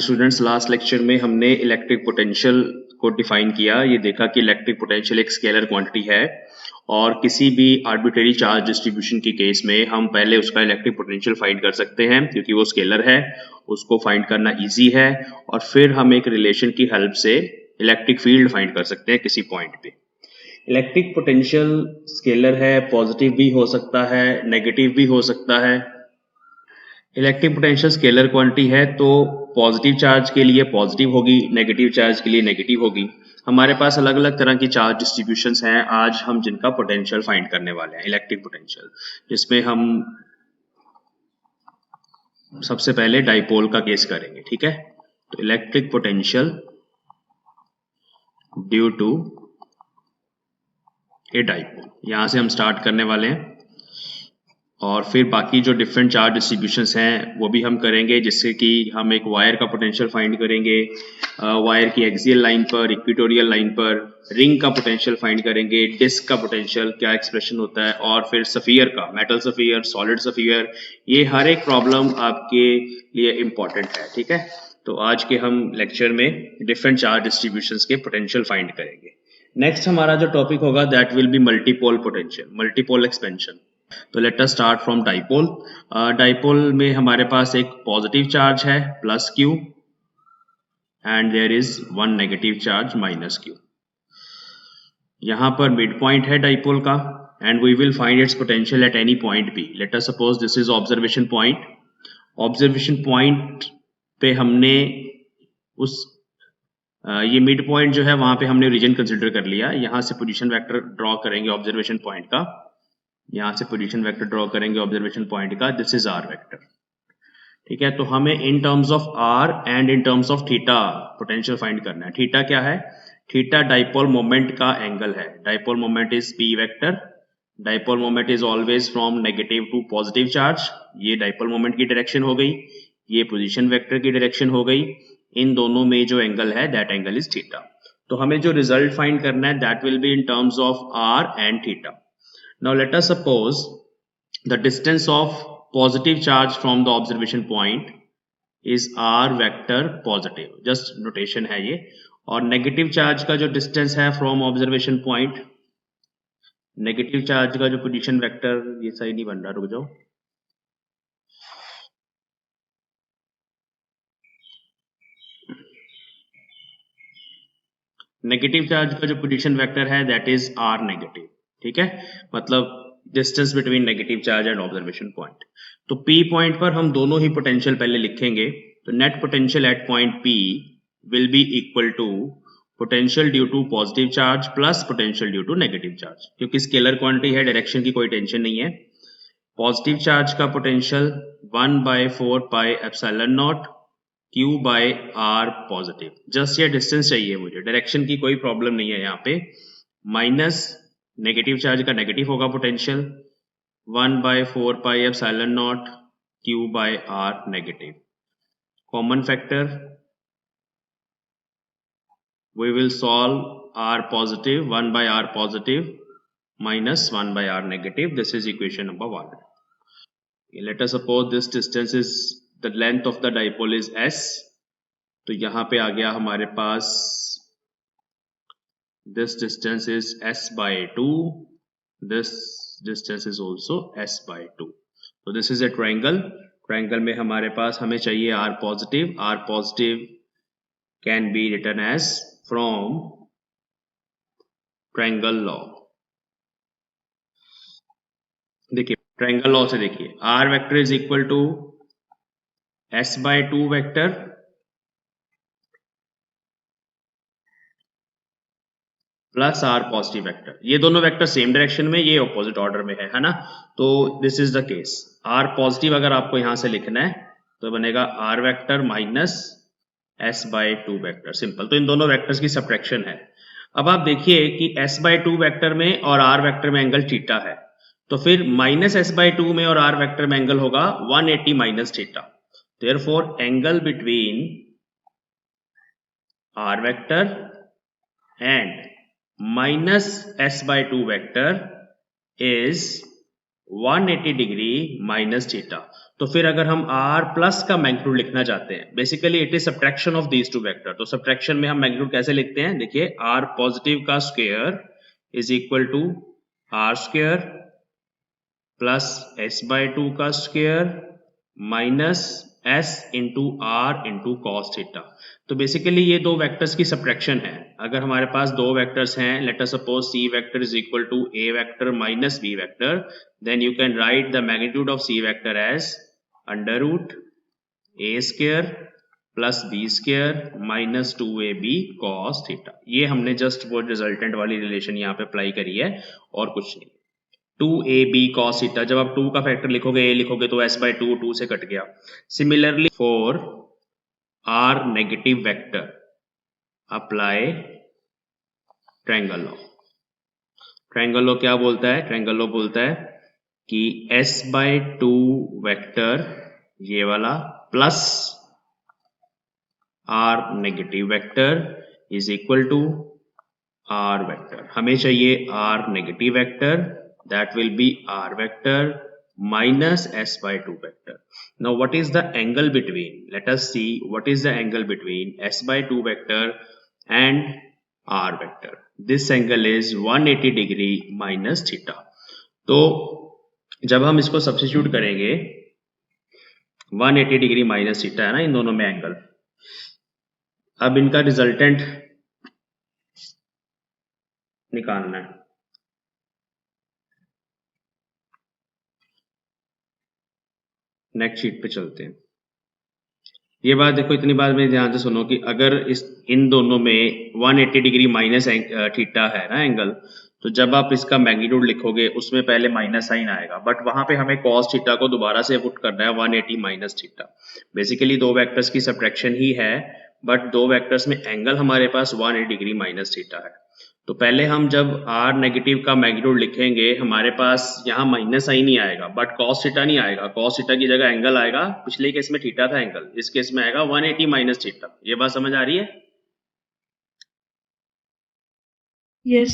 जी students, last lecture में हमने electric potential को डिफाइन किया। ये देखा कि इलेक्ट्रिक पोटेंशियल एक स्केलर क्वांटिटी है और किसी भी आर्बिट्रेरी चार्ज डिस्ट्रीब्यूशन के केस में हम पहले उसका इलेक्ट्रिक पोटेंशियल फाइंड कर सकते हैं क्योंकि वो स्केलर है, उसको फाइंड करना इजी है। और फिर हम एक रिलेशन की हेल्प से इलेक्ट्रिक फील्ड फाइंड कर सकते हैं किसी पॉइंट पे। इलेक्ट्रिक पोटेंशियल स्केलर है, पॉजिटिव भी हो सकता है, नेगेटिव भी हो सकता है। इलेक्ट्रिक पोटेंशियल स्केलर क्वांटिटी है तो पॉजिटिव चार्ज के लिए पॉजिटिव होगी, नेगेटिव चार्ज के लिए नेगेटिव होगी। हमारे पास अलग अलग तरह की चार्ज डिस्ट्रीब्यूशंस हैं आज हम जिनका पोटेंशियल फाइंड करने वाले हैं, इलेक्ट्रिक पोटेंशियल, जिसमें हम सबसे पहले डाइपोल का केस करेंगे। ठीक है, तो electric potential due to a dipole, यहां से हम स्टार्ट करने वाले हैं और फिर बाकी जो डिफरेंट चार्ज डिस्ट्रीब्यूशंस हैं वो भी हम करेंगे, जिससे कि हम एक वायर का पोटेंशियल फाइंड करेंगे, वायर की एक्सियल लाइन पर, इक्वेटोरियल लाइन पर, रिंग का पोटेंशियल फाइंड करेंगे, डिस्क का पोटेंशियल क्या एक्सप्रेशन होता है, और फिर सफियर का, मेटल सफियर, सॉलिड सफियर, ये हर एक प्रॉब्लम आपके लिए इम्पॉर्टेंट है। ठीक है, तो आज के हम लेक्चर में डिफरेंट चार्ज डिस्ट्रीब्यूशंस के पोटेंशियल फाइंड करेंगे। नेक्स्ट हमारा जो टॉपिक होगा that will be multipole potential, multipole expansion. तो let us start from dipole. Dipole में हमारे पास एक पॉजिटिव चार्ज है plus Q and there is one negative charge minus Q. यहां पर मिड पॉइंट है डाइपोल का and we will find its potential at any point P. Let us suppose this is observation point. Observation point पे हमने उस ये mid point जो है वहां पे हमने रीजन कंसिडर कर लिया। यहां से पोजीशन वेक्टर ड्रॉ करेंगे ऑब्जर्वेशन पॉइंट का, यहां से पोजीशन वेक्टर ड्रॉ करेंगे ऑब्जर्वेशन पॉइंट का, दिस इज आर वेक्टर। ठीक है, तो हमें in terms of R and in terms of theta potential find करना है। थीटा क्या है? थीटा डाइपोल मोमेंट का एंगल है। Dipole moment is P vector. Dipole moment is always from negative to positive charge. ये डाइपोल मोमेंट की direction हो गई, ये पोजीशन वेक्टर की डायरेक्शन हो गई। इन दोनों में जो एंगल है दैट एंगल इज थीटा। तो हमें जो रिजल्ट फाइंड करना है that will be in terms of R and theta. Now let us suppose the distance of positive charge from the observation point is r vector positive, just notation है ये। और negative charge का जो distance है from observation point, negative charge का जो position vector, ये सही नहीं बन रहा, रुक जाओ। नेगेटिव चार्ज का जो पोजीशन वेक्टर है दैट इज आर नेगेटिव। ठीक है, मतलब distance between negative charge and observation point. तो पी पॉइंट पर हम दोनों ही पोटेंशियल पहले लिखेंगे। तो net potential at point P will be equal to potential due to positive charge plus potential due to negative charge. क्योंकि स्केलर क्वांटिटी है, डायरेक्शन की कोई टेंशन नहीं है। पॉजिटिव चार्ज का potential 1/4 pi epsilon naught Q by are positive. Just ये distance चाहिए मुझे, डायरेक्शन की कोई प्रॉब्लम नहीं है यहाँ पे। माइनस नेगेटिव चार्ज का नेगेटिव होगा potential 1/4 pi epsilon naught Q by are negative. Common factor we will solve r positive 1/r positive minus 1/r negative. This is equation number 1. Let us suppose this distance is, the length of the dipole is s. तो यहाँ पे आ गया हमारे पास this distance is s by 2, this distance is also s by 2. So this is a triangle. Triangle में हमारे पास हमें चाहिए r positive. r positive can be written as from triangle law. देखिए ट्रायंगल लॉ से देखिए, R vector is equal to S by 2 vector plus R positive vector. ये दोनों vector same direction में, ये ऑपोजिट ऑर्डर में है ना। तो this is the case. R positive अगर आपको यहां से लिखना है तो बनेगा R vector minus S by 2 vector, simple. तो इन दोनों वेक्टर्स की सब्ट्रैक्शन है। अब आप देखिए कि एस बाय 2 वेक्टर में और आर वेक्टर में एंगल थीटा है, तो फिर माइनस एस बाय 2 में और आर वेक्टर में एंगल होगा 180 minus theta. Therefore angle between R vector and minus s by 2 vector is 180 degree minus theta. तो फिर अगर हम r प्लस का मैग्नीट्यूड लिखना चाहते हैं, basically it is subtraction of these two vector, तो सब्ट्रैक्शन में हम मैग्नीट्यूड कैसे लिखते हैं, देखिए r पॉजिटिव का square is equal to r square plus s/2 का square minus s into are into cos theta. तो बेसिकली ये दो वेक्टर्स की सब्ट्रैक्शन है। अगर हमारे पास दो वेक्टर्स हैं, let us suppose c vector is equal to a vector minus b vector, then you can write the magnitude of c vector as under root a square plus b square minus 2ab cos theta. ये हमने just वो resultant वाली relation यहाँ पे apply करी है और कुछ नहीं। 2ab cos थीटा, जब आप 2 का फैक्टर लिखोगे a लिखोगे तो s/2 2 से कट गया। Similarly for r negative vector apply triangle law. Triangle law क्या बोलता है, ट्रायंगल लॉ बोलता है कि s/2 वेक्टर ये वाला plus r negative vector is equal to r vector. हमें चाहिए r negative vector, that will be r vector minus s/2 vector. Now what is the angle between, let us see what is the angle between s/2 vector and r vector. This angle is 180 degree minus theta. तो जब हम इसको substitute करेंगे 180 degree minus theta है ना इन दोनों में angle, अब इनका रिजल्टेंट निकालना है। नेक्स्ट शीट पे चलते हैं। ये बात देखो, इतनी बात मेरे ध्यान से सुनो कि अगर इन दोनों में 180 डिग्री माइनस थीटा है ना एंगल, तो जब आप इसका मैग्नीट्यूड लिखोगे उसमें पहले माइनस साइन आएगा, बट वहां पे हमें कॉस थीटा को दोबारा से पुट करना है 180 माइनस थीटा। बेसिकली दो वेक्टर्स की सब्ट्रैक्शन ही है, बट दो वेक्टर्स में एंगल हमारे पास 180 डिग्री माइनस थीटा है। तो पहले हम जब r नेगेटिव का मैग्नीट्यूड लिखेंगे हमारे पास यहाँ माइनस साइन नहीं आएगा, बट कॉस थीटा नहीं आएगा, कॉस थीटा की जगह एंगल आएगा। पिछले केस में थीटा था एंगल, इस केस में आएगा 180 माइनस थीटा। ये बात समझ आ रही है? यस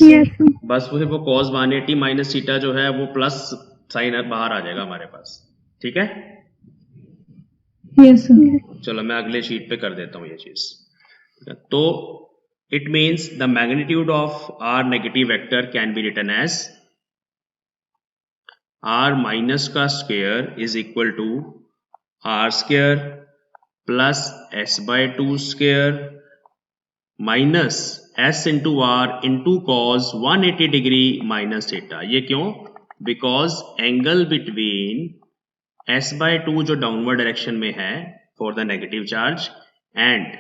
बस वो कॉस 180 माइनस थीटा जो है वो प्लस साइन बाहर आ जाएगा हमारे पास, ठीक है? यस चलो मैं अगले शीट पे कर देता हूँ ये चीज। तो it means the magnitude of r negative vector can be written as r minus का square is equal to r square plus s/2 square minus s into r into cos 180 degree minus theta। ये क्यों? Because angle between s/2 जो downward direction में है for the negative charge and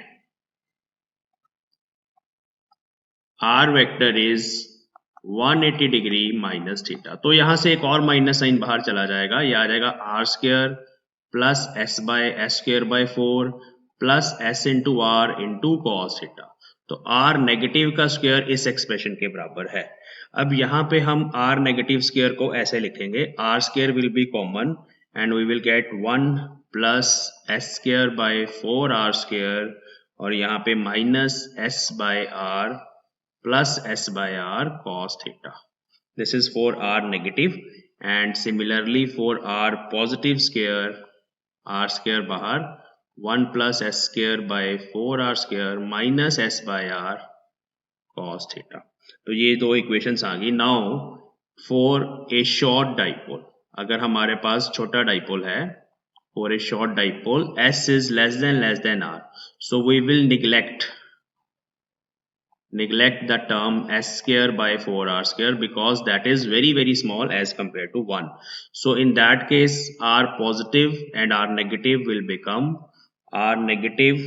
r vector is 180 degree minus theta. तो यहां से एक और माइनस साइन बाहर चला जाएगा, ये आ जाएगा r square plus s square by 4 plus s into are into cos theta. तो r नेगेटिव का स्क्वायर इस एक्सप्रेशन के बराबर है। अब यहाँ पे हम r नेगेटिव स्क्वायर को ऐसे लिखेंगे, r square will be common and we will get 1 plus s square by 4r square और यहाँ पे minus s by r plus s by r cos theta. This is for r negative and similarly for r positive square, r square बाहर 1 plus s square by 4r square minus s by r cos theta. तो ये दो equations आ गई। Now for a short dipole, अगर हमारे पास छोटा dipole है, for a short dipole s is less than r, so we will neglect the term s square by 4r square because that is very small as compared to 1. So in that case r positive and r negative will become, r negative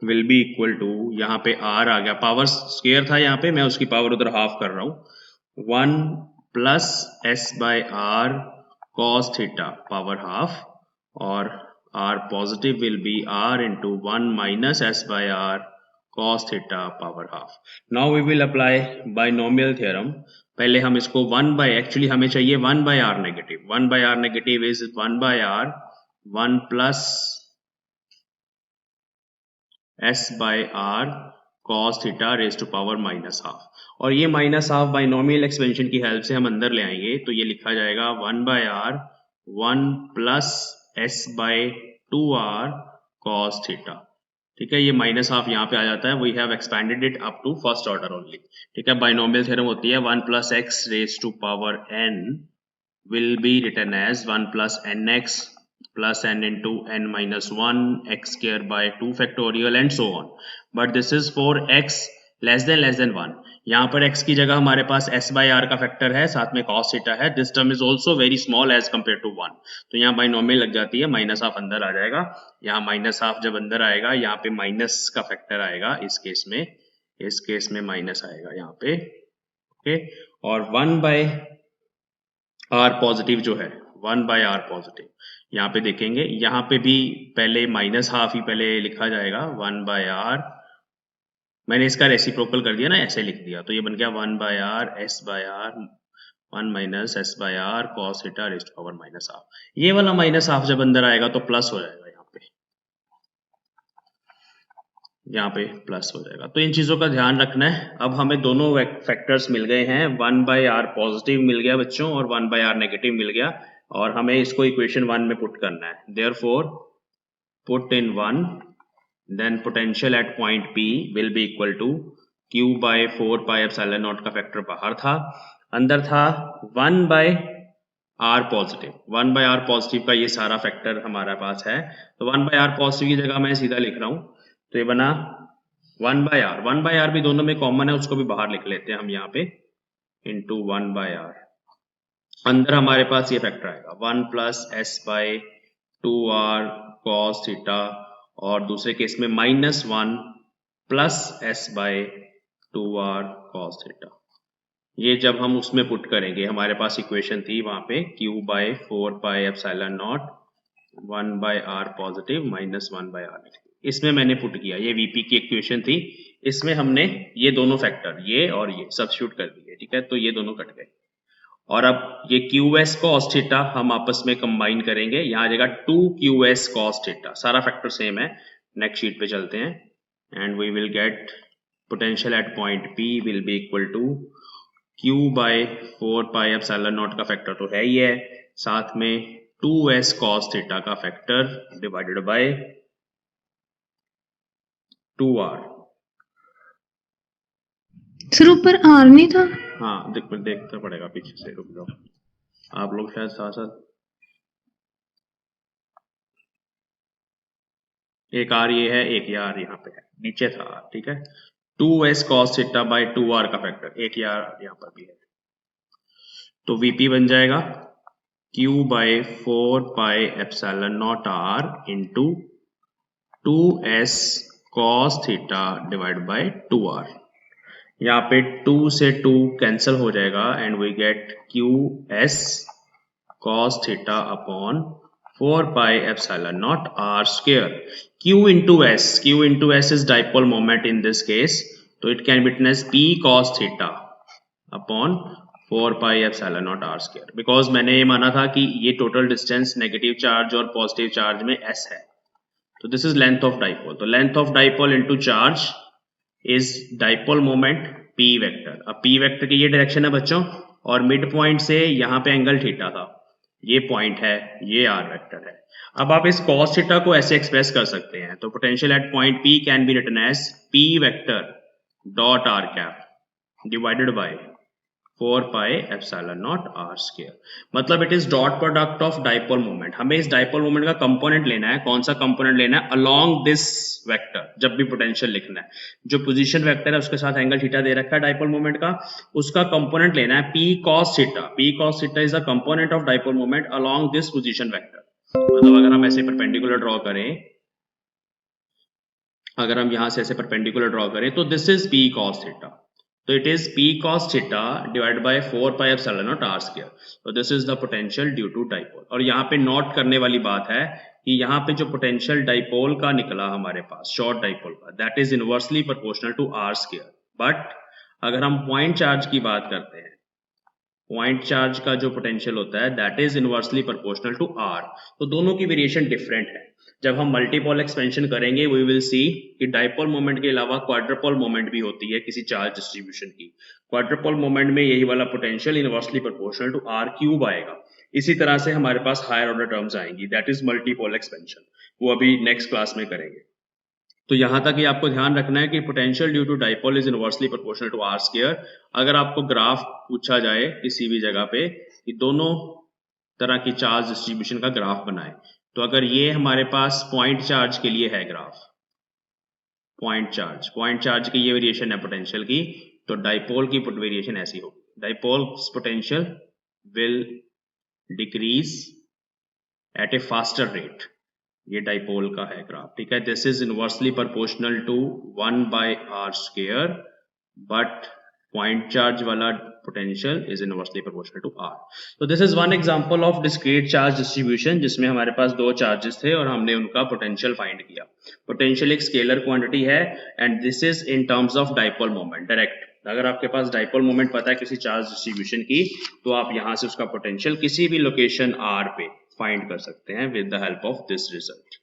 will be equal to, यहाँ पे r आ गया, power square था यहाँ पे, मैं उसकी power उधर half कर रहा हूँ, 1 plus s by r cos theta power half और r positive will be r into 1 minus s by r cos theta power half. Now we will apply binomial theorem. पहले हम इसको 1 by, एक्चुअली हमें चाहिए 1 by r negative, 1 by r negative is 1 by r 1 plus s by r cos theta raised to power minus half, और ये minus half binomial expansion की help से हम अंदर ले आएंगे, तो ये लिखा जाएगा 1/r 1 plus s by 2r cos theta. ठीक है, ये माइनस हाफ यहाँ पे आ जाता है, we have expanded it up to first order only. ठीक है, बाइनोमियल थ्योरम होती है 1 plus x raise to power n will be written as 1 plus nx plus n into n minus 1 x square by 2 factorial and so on, but this is for x less than 1। यहाँ पर x की जगह हमारे पास s by r का factor है, साथ में cos थीटा है। This term is also very small as compare to 1, तो यहाँ बाइनोमियल लग जाती है, माइनस हाफ अंदर आ जाएगा। यहाँ माइनस हाफ जब अंदर आएगा, यहाँ पे माइनस का फैक्टर आएगा, इस केस में माइनस आएगा यहाँ पे। ओके, और 1 बाय r पॉजिटिव जो है, 1 बाय r पॉजिटिव, यहाँ पे देखेंगे, यहाँ पे भी पहले माइनस हाफ ही पहले लिखा जाएगा 1 बाय r, मैंने इसका रेसिप्रोकल कर दिया ना, ऐसे लिख दिया, तो ये बन गया 1 by r s by r 1 minus s by r cos theta raised to power minus half. ये वाला माइनस हाफ जब अंदर आएगा तो प्लस हो जाएगा, यहाँ पे प्लस हो जाएगा। तो इन चीजों का ध्यान रखना है। अब हमें दोनों फैक्टर्स मिल गए हैं, 1 बाय आर पॉजिटिव मिल गया बच्चों और 1 बाय आर नेगेटिव मिल गया, और हमें इसको इक्वेशन 1 में पुट करना है। Therefore put in 1, then potential at point P will be equal to Q by 4 pi epsilon naught का फैक्टर बाहर था, अंदर था 1 by are positive. 1 by are positive का ये सारा फैक्टर हमारे पास है, तो 1 बाय आर पॉजिटिव की जगह मैं सीधा लिख रहा हूं, तो ये बना 1 बाय आर। 1 बाय आर भी दोनों में कॉमन है, उसको भी बाहर लिख लेते हैं हम यहाँ पे, इंटू 1 बाय आर। अंदर हमारे पास ये फैक्टर आएगा 1 plus s by 2r cos theta, और दूसरे केस में minus 1 plus s by 2r cos theta. ये जब हम उसमें पुट करेंगे, हमारे पास इक्वेशन थी वहां पे Q by 4 pi epsilon naught 1 by are positive minus 1 by are negative, इसमें मैंने पुट किया, ये वीपी की इक्वेशन थी, इसमें हमने ये दोनों फैक्टर, ये और ये सब्स्टिट्यूट कर दिए। ठीक है, तो ये दोनों कट गए, और अब ये QS cos थीटा हम आपस में कंबाइन करेंगे, यहाँ आ जाएगा 2QS cos थीटा, सारा फैक्टर सेम है। नेक्स्ट शीट पे चलते हैं, and we will get potential at point P will be equal to Q by 4 pi epsilon naught का फैक्टर तो है ही है, साथ में 2S cos थीटा का factor divided by 2R। Sir ऊपर R नहीं था? हाँ, देखना पड़ेगा पीछे से, रुक जाओ आप लोग शायद साथ साथ, एक R ये है, एक ये R यहाँ पे है, नीचे था R। ठीक है, 2S cos theta by 2R का फैक्टर, एक ये R यहाँ पर भी है, तो VP बन जाएगा Q by 4 pi epsilon naught R into 2S cos theta divide by 2R। यहाँ पे 2 से 2 कैंसिल हो जाएगा, and we get QS cos theta upon 4 pi epsilon naught R square. Q into S is dipole moment in this case, तो it can be written as P cos theta upon 4 pi epsilon naught R square, because मैंने ये माना था कि ये total distance negative charge और positive charge में S है, तो this is length of dipole, तो length of dipole into charge is dipole moment P vector. अब P वेक्टर की ये डायरेक्शन है बच्चों, और मिड पॉइंट से यहाँ पे एंगल थीटा था, ये पॉइंट है, ये R वेक्टर है। अब आप इस cos थीटा को ऐसे एक्सप्रेस कर सकते हैं, तो potential at point P can be written as P vector dot R cap divided by 4 pi epsilon naught R square, मतलब it is dot product of dipole moment. हमें इस डाइपोल मोमेंट का कंपोनेंट लेना है, कौन सा कंपोनेंट लेना है, अलोंग दिस वेक्टर। जब भी पोटेंशियल लिखना है, जो पोजीशन वेक्टर है उसके साथ एंगल थीटा दे रखा है डाइपोल मोमेंट का, उसका कंपोनेंट लेना है P cos theta. P cos theta is the component of dipole moment along this position vector. मतलब अगर हम ऐसे परपेंडिकुलर ड्रॉ करें, अगर हम यहां से ऐसे परपेंडिकुलर ड्रॉ करें, तो this is P cos theta, तो it is P cos theta divide by 4 pi epsilon naught R square, तो this is the potential due to dipole. और यहाँ पे नोट करने वाली बात है कि यहाँ पे जो पोटेंशियल डाइपोल का निकला हमारे पास, शॉर्ट डाइपोल का, that is inversely proportional to R square. But अगर हम पॉइंट चार्ज की बात करते हैं, पॉइंट चार्ज का जो पोटेंशियल होता है that is inversely proportional to r. तो दोनों की वेरिएशन डिफरेंट है। जब हम मल्टीपोल एक्सपेंशन करेंगे वी विल सी कि डाइपोल मोमेंट के अलावा क्वाड्रपोल मोमेंट भी होती है किसी चार्ज डिस्ट्रीब्यूशन की। क्वाड्रपोल मोमेंट में यही वाला potential inversely proportional to r cube आएगा। इसी तरह से हमारे पास हायर ऑर्डर टर्म्स आएंगी दैट इज मल्टीपोल एक्सपेंशन, वो अभी नेक्स्ट क्लास में करेंगे। तो यहां तक ही आपको ध्यान रखना है कि potential due to dipole is inversely proportional to r square. अगर आपको ग्राफ पूछा जाए किसी भी जगह पे कि दोनों तरह की चार्ज डिस्ट्रीब्यूशन का ग्राफ बनाए, तो अगर ये हमारे पास पॉइंट चार्ज के लिए है ग्राफ, पॉइंट चार्ज की ये वेरिएशन है पोटेंशियल की, तो डाइपोल की वेरिएशन ऐसी होगी, dipole potential will decrease at a faster rate. ये डाइपोल का है ग्राफ, ठीक है। This is inversely proportional to 1/r square, but point charge वाला potential is inversely proportional to r। तो this is one example of discrete charge distribution जिसमें हमारे पास दो चार्जेस थे और हमने उनका पोटेंशियल फाइंड किया। पोटेंशियल एक स्केलर क्वांटिटी है and this is in terms of dipole moment direct. अगर आपके पास डाइपोल मोमेंट पता है किसी चार्ज डिस्ट्रीब्यूशन की, तो आप यहां से उसका पोटेंशियल किसी भी लोकेशन r पे फाइंड कर सकते हैं with the help of this result.